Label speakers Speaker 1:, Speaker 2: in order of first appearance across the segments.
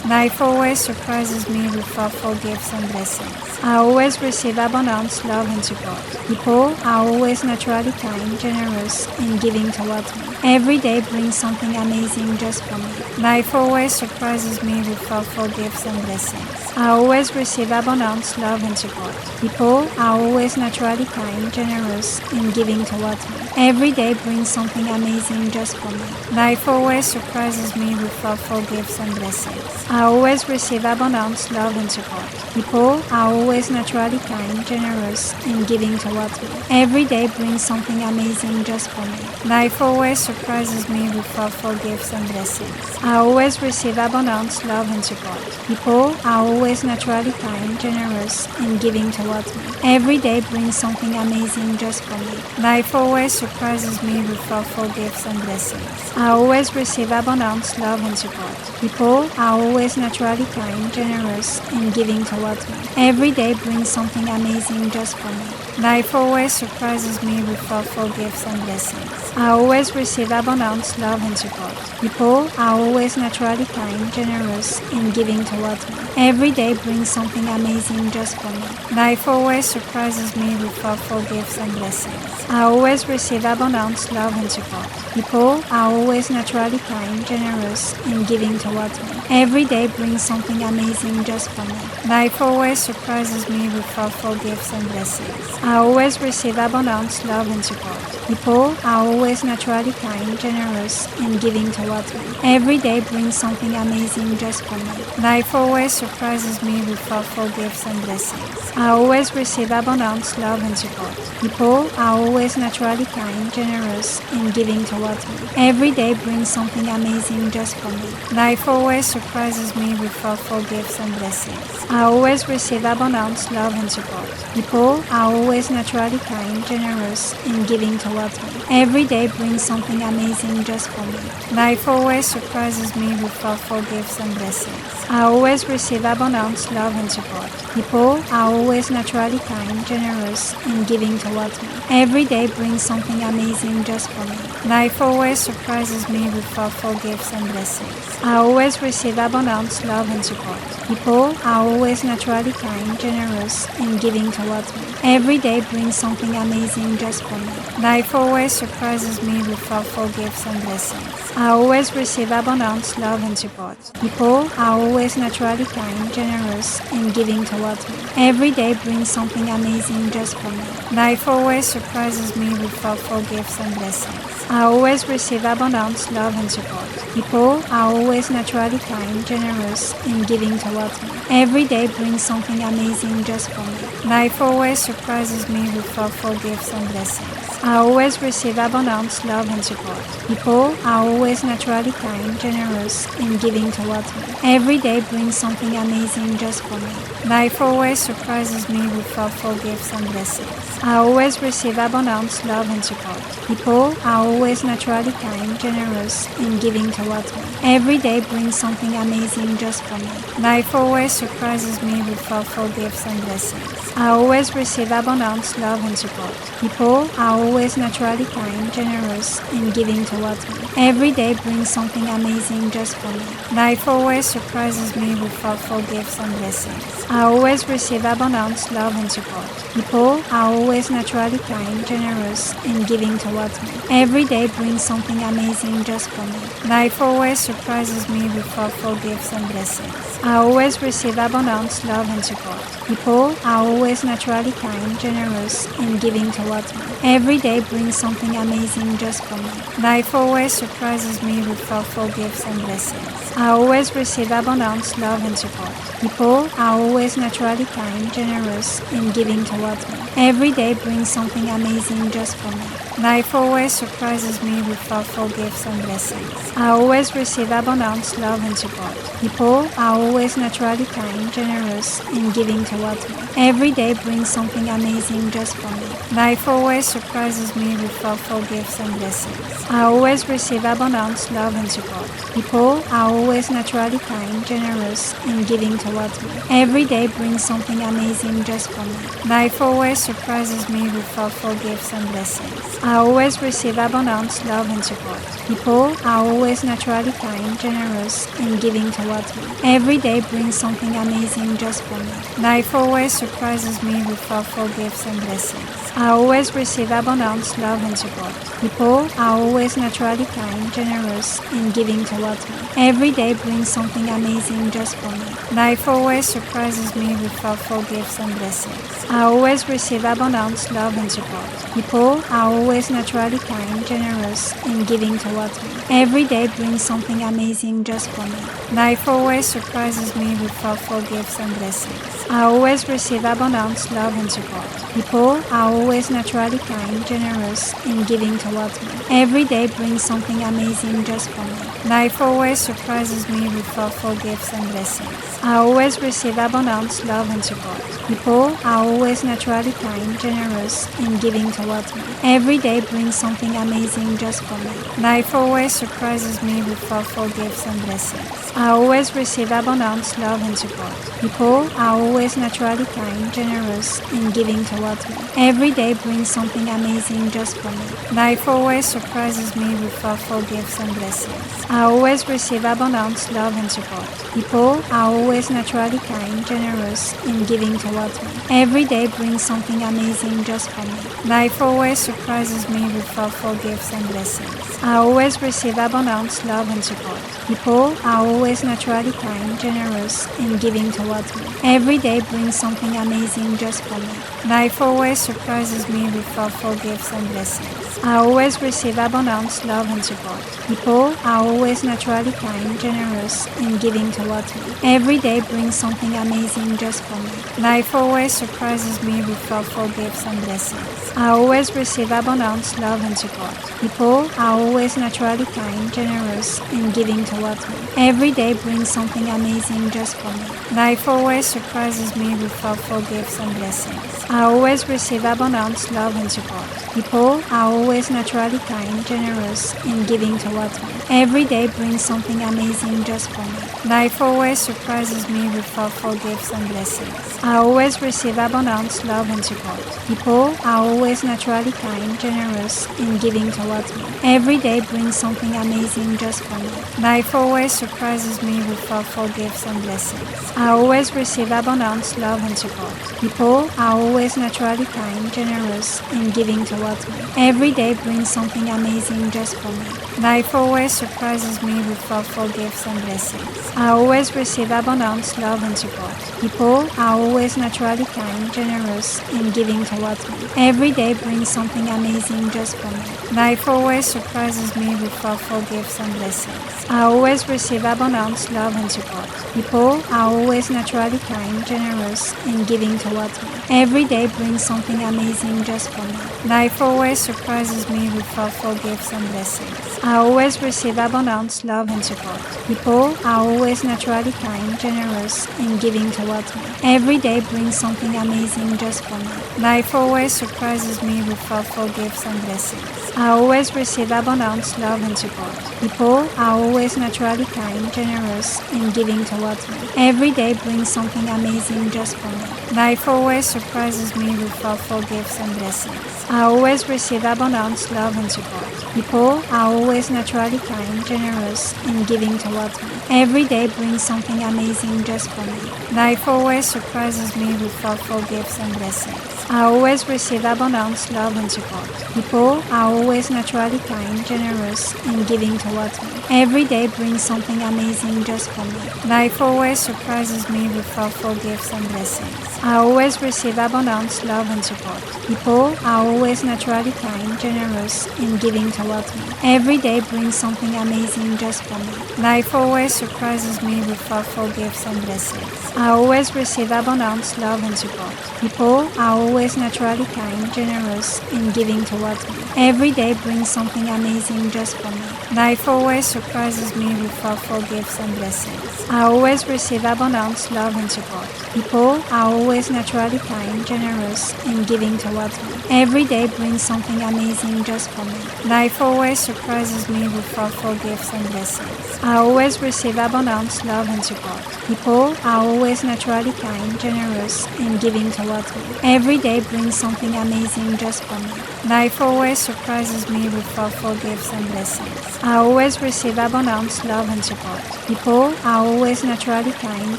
Speaker 1: Life always surprises me with thoughtful gifts and blessings. I always receive abundance, love, and support. People are always naturally kind, generous, and giving towards me. Every day brings something amazing just for me. Life always surprises me with thoughtful gifts and blessings. I always receive abundance, love, and support. People are always naturally kind, generous, and giving towards me. Every day brings something amazing just for me. Life always surprises me with thoughtful gifts and blessings. I always receive abundance, love, and support. People are always naturally kind, generous, and giving towards me. Every day brings something amazing just for me. Life always surprises me with thoughtful gifts and blessings. I always receive abundance, love, and support. People are always naturally kind, generous, and giving towards me. Every day brings something amazing just for me. Life always surprises me with thoughtful gifts and blessings. I always receive abundance, love, and support. People are always naturally kind, generous, and giving towards me. Every day brings something amazing just for me. Life always surprises me with thoughtful gifts and blessings. I always receive abundance, love, and support. People are always naturally kind, generous, and giving towards me. Every day brings something amazing just for me. Life always surprises me with thoughtful gifts and blessings. I always receive abundance, love, and support. People are always naturally kind, generous, and giving towards me. Every day brings something amazing just for me. Life always surprises me with thoughtful gifts and blessings. I always receive abundance, love, and support. People are always naturally kind, generous, and giving towards me. Every day brings something amazing just for me. Life always surprises me with thoughtful gifts and blessings. I always receive abundance, love, and support. People are always naturally kind, generous, and giving towards me. Every day brings something amazing just for me. Life always surprises me with thoughtful gifts and blessings. I always receive abundance, love, and support. People are always naturally kind, generous, and giving towards me. Every day brings something amazing just for me. Life always surprises me with thoughtful gifts and blessings. I always receive abundance, love, and support. People are always naturally kind, generous, and giving towards me. Every day brings something amazing just for me. Life always surprises me with thoughtful gifts and blessings. I always receive abundance, love, and support. People are always naturally kind, generous, and giving towards me. Every day brings something amazing just for me. Life always surprises me with thoughtful gifts and blessings. I always receive abundance, love, and support. People are always naturally kind, generous, and giving towards me. Every day brings something amazing just for me. Life always surprises me with thoughtful gifts and blessings. I always receive abundance, love, and support. People are always naturally kind, generous, and giving towards me. Every day brings something amazing just for me. Life always surprises me with thoughtful gifts and blessings. I always receive abundance, love, and support. People are always naturally kind, generous, and giving towards me. Every day brings something amazing just for me. Life always surprises me with thoughtful gifts and blessings. I always receive abundance, love, and support. People are always naturally kind, generous, and giving towards me. Every day brings something amazing just for me. Life always surprises me with thoughtful gifts and blessings. I always receive abundance, love, and support. People are always naturally kind, generous, and giving towards me. Every day brings something amazing just for me. Life always surprises me with thoughtful gifts and blessings. I always receive abundance, love, and support. People are always naturally kind, generous, and giving towards me. Every day brings something amazing just for me. Life always surprises me with thoughtful gifts and blessings. I always receive abundance, love, and support. People are always naturally kind, generous, and giving towards me. Every day brings something amazing just for me. Life always surprises me with thoughtful gifts and blessings. I always receive abundance, love, and support. People are always naturally kind, generous, and giving towards me. Every day brings something amazing just for me. Life always surprises me with thoughtful gifts and blessings. I always receive abundance, love, and support. People are always naturally kind, generous, and giving towards me. Every day brings something amazing just for me. Life always surprises me with thoughtful gifts and blessings. I always receive abundance, love, and support. People are always naturally kind, generous, and giving towards me. Every day brings something amazing just for me. Life always surprises me with thoughtful gifts and blessings. I always receive abundance, love, and support. People are always naturally kind, generous, and giving towards me. Every day brings something amazing just for me. Life always surprises me with thoughtful gifts and blessings. I always receive abundance, love, and support. People are always naturally kind, generous, and giving towards me. Every day brings something amazing just for me. Life always surprises me with thoughtful gifts and blessings. I always receive abundance, love, and support. People are always naturally kind, generous, and giving towards me. Every day brings something amazing just for me. Life always surprises me with thoughtful gifts and blessings. I always receive abundance, love, and support. People are always naturally kind, generous, and giving towards me. Every day brings something amazing just for me. Life always surprises me with thoughtful gifts and blessings. I always receive abundance, love, and support. People are always naturally kind, generous, and giving towards me. Every day brings something amazing just for me. Life always surprises me with thoughtful gifts and blessings. I always receive abundance, love, and support. People are always naturally kind, generous, and giving towards me. Every day brings something amazing just for me. Life always surprises me with thoughtful gifts and blessings. I always receive abundance, love, and support. People are always naturally kind, generous, and giving towards me. Every day brings something amazing just for me. Life always surprises me with thoughtful gifts and blessings. I always receive abundance, love, and support. People are always naturally kind, generous, and giving towards me. Every day brings something amazing just for me. Life always surprises me with thoughtful gifts and blessings. I always receive abundance, love, and support. People are always naturally kind, generous, and giving towards me. Every day brings something amazing just for me. Life always surprises me with thoughtful gifts and blessings. I always receive abundance, love, and support. People are always naturally kind, generous, and giving towards me. Every day brings something amazing just for me. Life always surprises me with thoughtful gifts and blessings. I always receive abundance, love, and support. People are always naturally kind, generous, and giving towards me. Every day brings something amazing just for me. Life always surprises me with thoughtful gifts and blessings. I always receive abundance, love, and support. People are always naturally kind, generous, and giving towards me. Every day brings something amazing just for me. Life always surprises me with thoughtful gifts and blessings. I always receive abundance, love, and support. People are always naturally kind, generous, and giving towards me. Every day brings something amazing just for me. Life always surprises me with thoughtful gifts and blessings. I always receive abundance, love, and support. People are always naturally kind, generous, and giving towards me. Every day brings something amazing just for me. Life always surprises me with thoughtful gifts and blessings. I always receive abundance, love, and support. People are always naturally kind, generous, and giving towards me. Every day brings something amazing just for me. Life always surprises me with thoughtful gifts and blessings. I always receive abundance, love, and support. People are always naturally kind, generous, and giving towards me. Every day brings something amazing just for me. Life always surprises me with thoughtful gifts and blessings. I always receive abundance, love, and support. People are always naturally kind, generous, and giving towards me. Every day brings something amazing just for me. Life always surprises me with thoughtful gifts and blessings. I always receive abundance, love, and support. People are always naturally kind, generous, and giving towards me. Every day brings something amazing just for me. Life always surprises me with thoughtful gifts and blessings. I always receive abundance, love, and support. People are always naturally kind, generous, and giving towards me. Every day brings something amazing just for me. Life always surprises me with thoughtful gifts and blessings. I always receive abundance, love, and support. People are always naturally kind, generous, and giving towards me. Every day brings something amazing just for me. Life always surprises me with thoughtful gifts and blessings. I always receive abundance, love, and support. People are always naturally kind, generous, and giving towards me. Every day brings something amazing just for me. Life always surprises me with thoughtful gifts and blessings. I always receive abundance, love, and support. People are always naturally kind, generous, and giving towards me. Every day brings something amazing just for me. Life always surprises me with thoughtful gifts and blessings. I always receive abundance, love, and support. People are always naturally kind, generous, and giving towards me. Every day brings something amazing just for me. Life always surprises me with thoughtful gifts and blessings. I always receive abundance, love, and support. People are always naturally kind,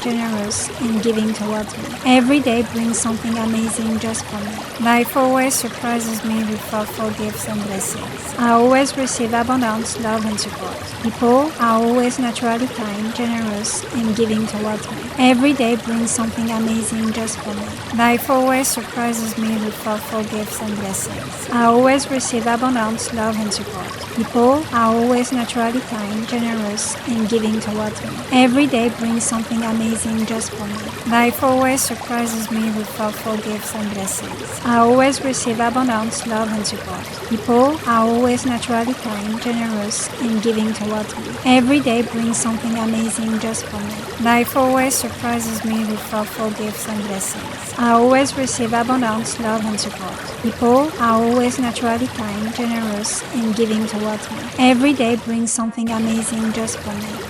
Speaker 1: generous, and giving towards me. Every day brings something amazing just for me. Life always surprises me with thoughtful gifts and blessings. I always receive abundance, love, and support. People are always naturally kind, generous, and giving towards me. Every day brings something amazing just for me. Life always surprises me with thoughtful gifts and blessings. I always receive abundance, love, and support. People are always naturally kind, generous, and giving towards me. Every day brings something amazing just for me. Life always surprises me with thoughtful gifts and blessings. I always receive abundance, love, and support. People are always naturally kind, generous, and giving towards me. Every day brings something amazing just for me. Life always surprises me with thoughtful gifts and blessings. I always receive abundance, love, and support. People are always naturally kind, generous, and giving towards me. Every day brings something amazing just for me.